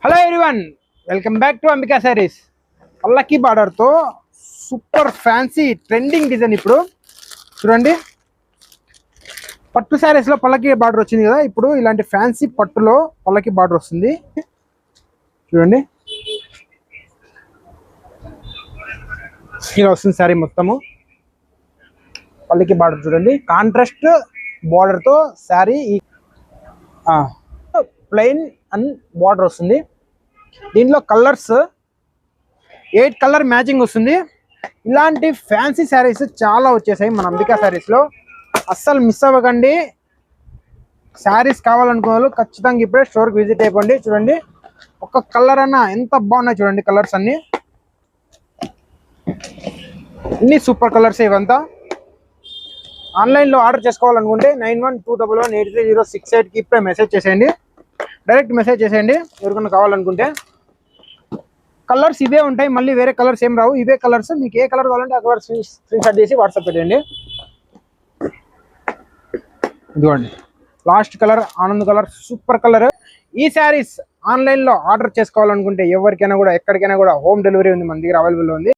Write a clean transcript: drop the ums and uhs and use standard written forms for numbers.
Hello everyone, welcome back to Ambika saris. పల్లకి బార్డర్తో super fancy trending design. ఇప్పుడు చూడండి, పట్టు శారీస్లో పల్లకి బార్డర్ వచ్చింది కదా. ఇప్పుడు ఇలాంటి ఫ్యాన్సీ పట్టులో పల్లకి బార్డర్ వస్తుంది. చూడండి, ఇలా వస్తుంది శారీ మొత్తము. పల్లకి బార్డర్ చూడండి, కాంట్రాస్ట్ బార్డర్తో శారీ ప్లెయిన్ అండ్ బార్డర్ వస్తుంది. దీంట్లో కలర్స్ 8 కలర్ మ్యాచింగ్ వస్తుంది. ఇలాంటి ఫ్యాన్సీ శారీస్ చాలా వచ్చేసాయి మన అంబికా శారీస్లో. అస్సలు మిస్ అవ్వకండి. శారీస్ కావాలనుకునే వాళ్ళు ఖచ్చితంగా ఇప్పుడే స్టోర్కి విజిట్ అయిపోండి. చూడండి, ఒక కలర్ అన్న ఎంత బాగున్నాయి చూడండి. కలర్స్ అన్ని సూపర్ కలర్స్. ఇవంతా ఆన్లైన్లో ఆర్డర్ చేసుకోవాలనుకుంటే 9121183068కి ఇప్పుడే మెసేజ్ చేసేయండి. డైరెక్ట్ మెసేజ్ చేసేయండి ఎవరికైనా కావాలనుకుంటే. కలర్స్ ఇవే ఉంటాయి, మళ్ళీ వేరే కలర్స్ ఏం రావు. ఇవే కలర్స్. మీకు ఏ కలర్ కావాలంటే ఆ కలర్ స్క్రీన్ షాట్ చేసి వాట్సాప్ పెట్టండి. ఇదిగోండి, last colour Anand colour, super colour. ఈ శారీస్ ఆన్లైన్లో ఆర్డర్ చేసుకోవాలనుకుంటే ఎవరికైనా కూడా ఎక్కడికైనా కూడా హోమ్ డెలివరీ ఉంది, మన దగ్గర అవైలబుల్ ఉంది.